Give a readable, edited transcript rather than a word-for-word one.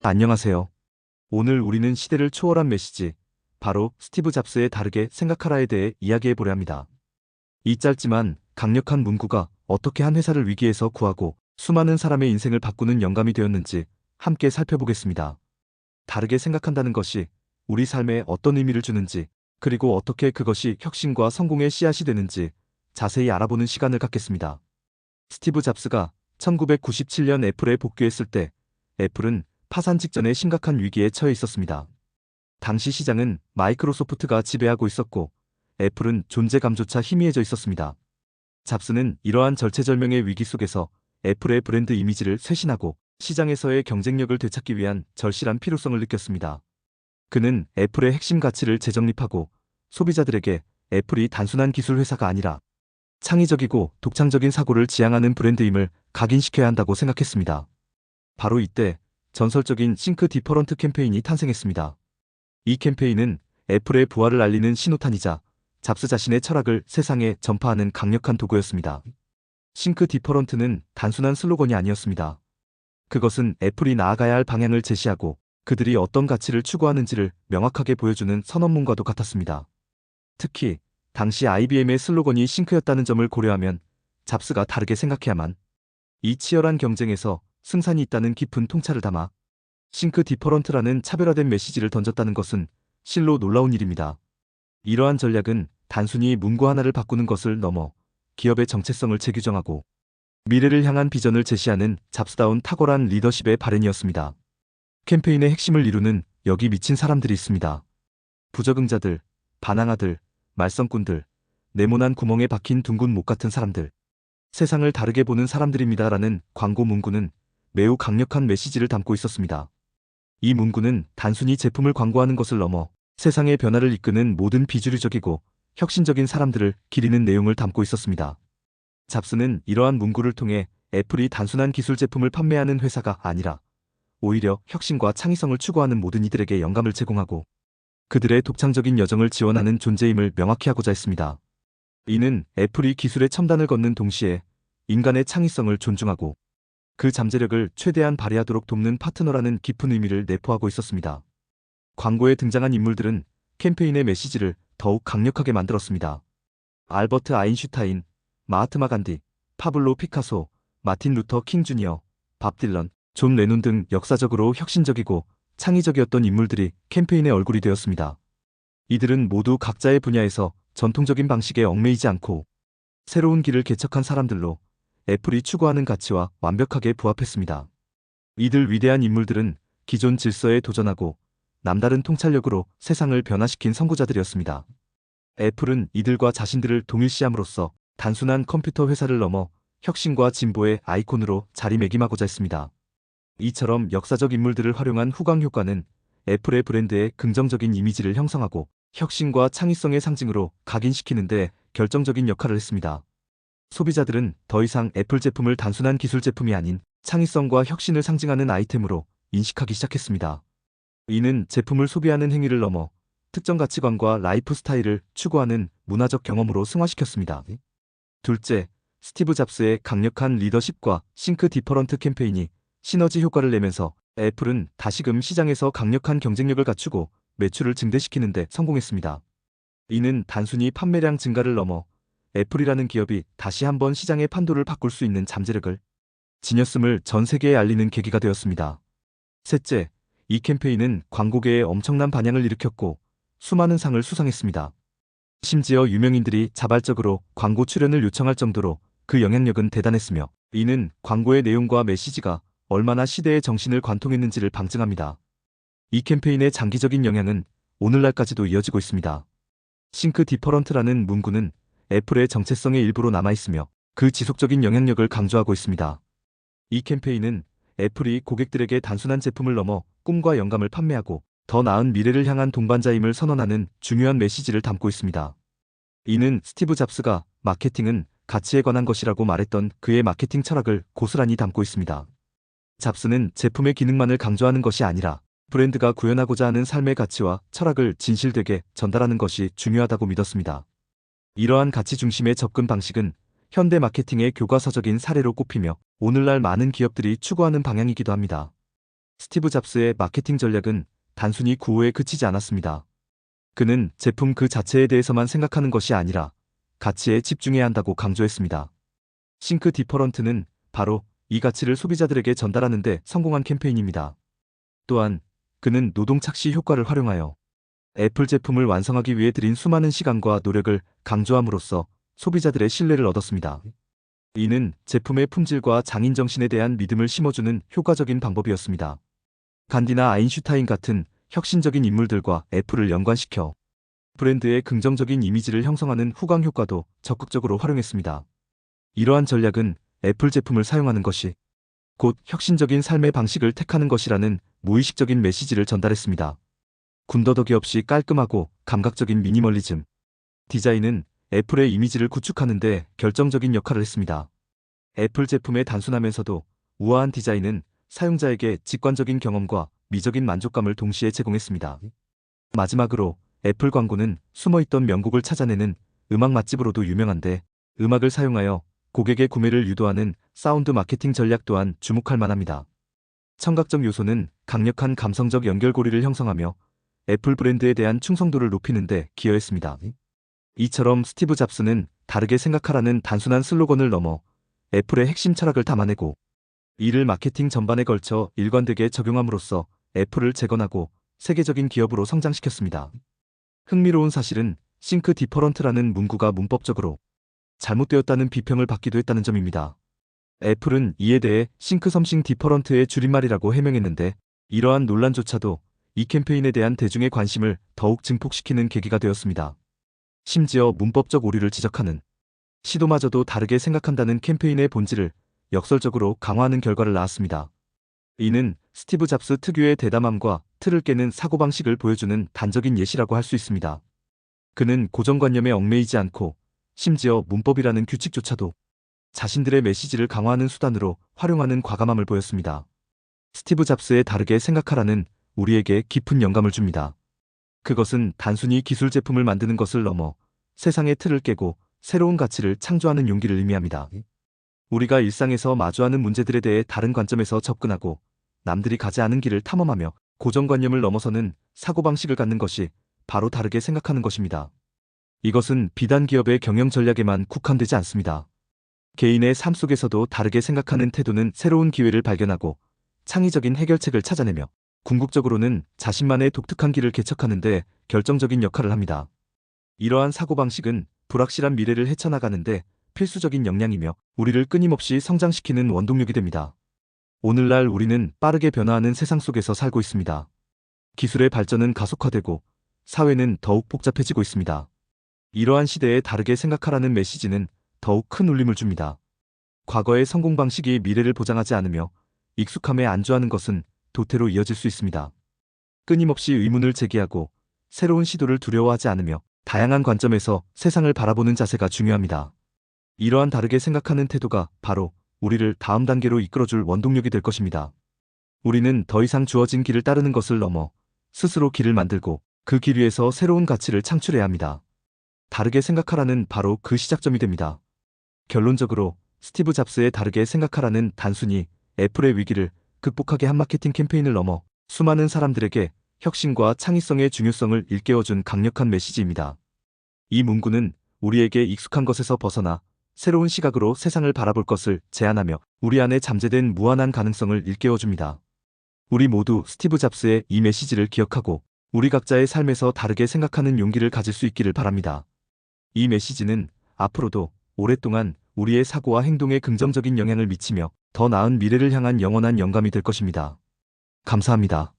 안녕하세요. 오늘 우리는 시대를 초월한 메시지, 바로 스티브 잡스의 다르게 생각하라에 대해 이야기해 보려 합니다. 이 짧지만 강력한 문구가 어떻게 한 회사를 위기에서 구하고 수많은 사람의 인생을 바꾸는 영감이 되었는지 함께 살펴보겠습니다. 다르게 생각한다는 것이 우리 삶에 어떤 의미를 주는지, 그리고 어떻게 그것이 혁신과 성공의 씨앗이 되는지 자세히 알아보는 시간을 갖겠습니다. 스티브 잡스가 1997년 애플에 복귀했을 때 애플은 파산 직전의 심각한 위기에 처해 있었습니다. 당시 시장은 마이크로소프트가 지배하고 있었고 애플은 존재감조차 희미해져 있었습니다. 잡스는 이러한 절체절명의 위기 속에서 애플의 브랜드 이미지를 쇄신하고 시장에서의 경쟁력을 되찾기 위한 절실한 필요성을 느꼈습니다. 그는 애플의 핵심 가치를 재정립하고 소비자들에게 애플이 단순한 기술 회사가 아니라 창의적이고 독창적인 사고를 지향하는 브랜드임을 각인시켜야 한다고 생각했습니다. 바로 이때 전설적인 싱크 디퍼런트 캠페인이 탄생했습니다. 이 캠페인은 애플의 부활을 알리는 신호탄이자 잡스 자신의 철학을 세상에 전파하는 강력한 도구였습니다. 싱크 디퍼런트는 단순한 슬로건이 아니었습니다. 그것은 애플이 나아가야 할 방향을 제시하고 그들이 어떤 가치를 추구하는지를 명확하게 보여주는 선언문과도 같았습니다. 특히 당시 IBM의 슬로건이 싱크였다는 점을 고려하면 잡스가 다르게 생각해야만 이 치열한 경쟁에서 승산이 있다는 깊은 통찰을 담아 싱크 디퍼런트라는 차별화된 메시지를 던졌다는 것은 실로 놀라운 일입니다. 이러한 전략은 단순히 문구 하나를 바꾸는 것을 넘어 기업의 정체성을 재규정하고 미래를 향한 비전을 제시하는 잡스다운 탁월한 리더십의 발현이었습니다. 캠페인의 핵심을 이루는 여기 미친 사람들이 있습니다. 부적응자들, 반항아들, 말썽꾼들, 네모난 구멍에 박힌 둥근 목 같은 사람들. 세상을 다르게 보는 사람들입니다라는 광고 문구는 매우 강력한 메시지를 담고 있었습니다. 이 문구는 단순히 제품을 광고하는 것을 넘어 세상의 변화를 이끄는 모든 비주류적이고 혁신적인 사람들을 기리는 내용을 담고 있었습니다. 잡스는 이러한 문구를 통해 애플이 단순한 기술 제품을 판매하는 회사가 아니라 오히려 혁신과 창의성을 추구하는 모든 이들에게 영감을 제공하고 그들의 독창적인 여정을 지원하는 존재임을 명확히 하고자 했습니다. 이는 애플이 기술의 첨단을 걷는 동시에 인간의 창의성을 존중하고 그 잠재력을 최대한 발휘하도록 돕는 파트너라는 깊은 의미를 내포하고 있었습니다. 광고에 등장한 인물들은 캠페인의 메시지를 더욱 강력하게 만들었습니다. 알버트 아인슈타인, 마하트마 간디, 파블로 피카소, 마틴 루터 킹 주니어, 밥 딜런, 존 레논 등 역사적으로 혁신적이고 창의적이었던 인물들이 캠페인의 얼굴이 되었습니다. 이들은 모두 각자의 분야에서 전통적인 방식에 얽매이지 않고 새로운 길을 개척한 사람들로 애플이 추구하는 가치와 완벽하게 부합했습니다. 이들 위대한 인물들은 기존 질서에 도전하고 남다른 통찰력으로 세상을 변화시킨 선구자들이었습니다. 애플은 이들과 자신들을 동일시함으로써 단순한 컴퓨터 회사를 넘어 혁신과 진보의 아이콘으로 자리매김하고자 했습니다. 이처럼 역사적 인물들을 활용한 후광 효과는 애플의 브랜드의 긍정적인 이미지를 형성하고 혁신과 창의성의 상징으로 각인시키는 데 결정적인 역할을 했습니다. 소비자들은 더 이상 애플 제품을 단순한 기술 제품이 아닌 창의성과 혁신을 상징하는 아이템으로 인식하기 시작했습니다. 이는 제품을 소비하는 행위를 넘어 특정 가치관과 라이프 스타일을 추구하는 문화적 경험으로 승화시켰습니다. 둘째, 스티브 잡스의 강력한 리더십과 싱크 디퍼런트 캠페인이 시너지 효과를 내면서 애플은 다시금 시장에서 강력한 경쟁력을 갖추고 매출을 증대시키는 데 성공했습니다. 이는 단순히 판매량 증가를 넘어 애플이라는 기업이 다시 한번 시장의 판도를 바꿀 수 있는 잠재력을 지녔음을 전 세계에 알리는 계기가 되었습니다. 셋째, 이 캠페인은 광고계에 엄청난 반향을 일으켰고 수많은 상을 수상했습니다. 심지어 유명인들이 자발적으로 광고 출연을 요청할 정도로 그 영향력은 대단했으며 이는 광고의 내용과 메시지가 얼마나 시대의 정신을 관통했는지를 방증합니다. 이 캠페인의 장기적인 영향은 오늘날까지도 이어지고 있습니다. 싱크 디퍼런트라는 문구는 애플의 정체성의 일부로 남아있으며 그 지속적인 영향력을 강조하고 있습니다. 이 캠페인은 애플이 고객들에게 단순한 제품을 넘어 꿈과 영감을 판매하고 더 나은 미래를 향한 동반자임을 선언하는 중요한 메시지를 담고 있습니다. 이는 스티브 잡스가 마케팅은 가치에 관한 것이라고 말했던 그의 마케팅 철학을 고스란히 담고 있습니다. 잡스는 제품의 기능만을 강조하는 것이 아니라 브랜드가 구현하고자 하는 삶의 가치와 철학을 진실되게 전달하는 것이 중요하다고 믿었습니다. 이러한 가치 중심의 접근 방식은 현대 마케팅의 교과서적인 사례로 꼽히며 오늘날 많은 기업들이 추구하는 방향이기도 합니다. 스티브 잡스의 마케팅 전략은 단순히 구호에 그치지 않았습니다. 그는 제품 그 자체에 대해서만 생각하는 것이 아니라 가치에 집중해야 한다고 강조했습니다. 싱크 디퍼런트는 바로 이 가치를 소비자들에게 전달하는 데 성공한 캠페인입니다. 또한 그는 노동 착시 효과를 활용하여 애플 제품을 완성하기 위해 들인 수많은 시간과 노력을 강조함으로써 소비자들의 신뢰를 얻었습니다. 이는 제품의 품질과 장인 정신에 대한 믿음을 심어주는 효과적인 방법이었습니다. 간디나 아인슈타인 같은 혁신적인 인물들과 애플을 연관시켜 브랜드의 긍정적인 이미지를 형성하는 후광 효과도 적극적으로 활용했습니다. 이러한 전략은 애플 제품을 사용하는 것이 곧 혁신적인 삶의 방식을 택하는 것이라는 무의식적인 메시지를 전달했습니다. 군더더기 없이 깔끔하고 감각적인 미니멀리즘 디자인은 애플의 이미지를 구축하는 데 결정적인 역할을 했습니다. 애플 제품의 단순하면서도 우아한 디자인은 사용자에게 직관적인 경험과 미적인 만족감을 동시에 제공했습니다. 마지막으로 애플 광고는 숨어있던 명곡을 찾아내는 음악 맛집으로도 유명한데 음악을 사용하여 고객의 구매를 유도하는 사운드 마케팅 전략 또한 주목할 만합니다. 청각적 요소는 강력한 감성적 연결고리를 형성하며 애플 브랜드에 대한 충성도를 높이는 데 기여했습니다. 이처럼 스티브 잡스는 다르게 생각하라는 단순한 슬로건을 넘어 애플의 핵심 철학을 담아내고 이를 마케팅 전반에 걸쳐 일관되게 적용함으로써 애플을 재건하고 세계적인 기업으로 성장시켰습니다. 흥미로운 사실은 싱크 디퍼런트라는 문구가 문법적으로 잘못되었다는 비평을 받기도 했다는 점입니다. 애플은 이에 대해 싱크 섬싱 디퍼런트의 줄임말이라고 해명했는데 이러한 논란조차도 이 캠페인에 대한 대중의 관심을 더욱 증폭시키는 계기가 되었습니다. 심지어 문법적 오류를 지적하는 시도마저도 다르게 생각한다는 캠페인의 본질을 역설적으로 강화하는 결과를 낳았습니다. 이는 스티브 잡스 특유의 대담함과 틀을 깨는 사고방식을 보여주는 단적인 예시라고 할 수 있습니다. 그는 고정관념에 얽매이지 않고 심지어 문법이라는 규칙조차도 자신들의 메시지를 강화하는 수단으로 활용하는 과감함을 보였습니다. 스티브 잡스의 다르게 생각하라는 우리에게 깊은 영감을 줍니다. 그것은 단순히 기술 제품을 만드는 것을 넘어 세상의 틀을 깨고 새로운 가치를 창조하는 용기를 의미합니다. 우리가 일상에서 마주하는 문제들에 대해 다른 관점에서 접근하고 남들이 가지 않은 길을 탐험하며 고정관념을 넘어서는 사고방식을 갖는 것이 바로 다르게 생각하는 것입니다. 이것은 비단 기업의 경영 전략에만 국한되지 않습니다. 개인의 삶 속에서도 다르게 생각하는 태도는 새로운 기회를 발견하고 창의적인 해결책을 찾아내며 궁극적으로는 자신만의 독특한 길을 개척하는 데 결정적인 역할을 합니다. 이러한 사고방식은 불확실한 미래를 헤쳐나가는데 필수적인 역량이며 우리를 끊임없이 성장시키는 원동력이 됩니다. 오늘날 우리는 빠르게 변화하는 세상 속에서 살고 있습니다. 기술의 발전은 가속화되고 사회는 더욱 복잡해지고 있습니다. 이러한 시대에 다르게 생각하라는 메시지는 더욱 큰 울림을 줍니다. 과거의 성공 방식이 미래를 보장하지 않으며 익숙함에 안주하는 것은 도태로 이어질 수 있습니다. 끊임없이 의문을 제기하고 새로운 시도를 두려워하지 않으며 다양한 관점에서 세상을 바라보는 자세가 중요합니다. 이러한 다르게 생각하는 태도가 바로 우리를 다음 단계로 이끌어줄 원동력이 될 것입니다. 우리는 더 이상 주어진 길을 따르는 것을 넘어 스스로 길을 만들고 그 길 위에서 새로운 가치를 창출해야 합니다. 다르게 생각하라는 바로 그 시작점이 됩니다. 결론적으로 스티브 잡스의 다르게 생각하라는 단순히 애플의 위기를 극복하게 한 마케팅 캠페인을 넘어 수많은 사람들에게 혁신과 창의성의 중요성을 일깨워준 강력한 메시지입니다. 이 문구는 우리에게 익숙한 것에서 벗어나 새로운 시각으로 세상을 바라볼 것을 제안하며 우리 안에 잠재된 무한한 가능성을 일깨워줍니다. 우리 모두 스티브 잡스의 이 메시지를 기억하고 우리 각자의 삶에서 다르게 생각하는 용기를 가질 수 있기를 바랍니다. 이 메시지는 앞으로도 오랫동안 우리의 사고와 행동에 긍정적인 영향을 미치며 더 나은 미래를 향한 영원한 영감이 될 것입니다. 감사합니다.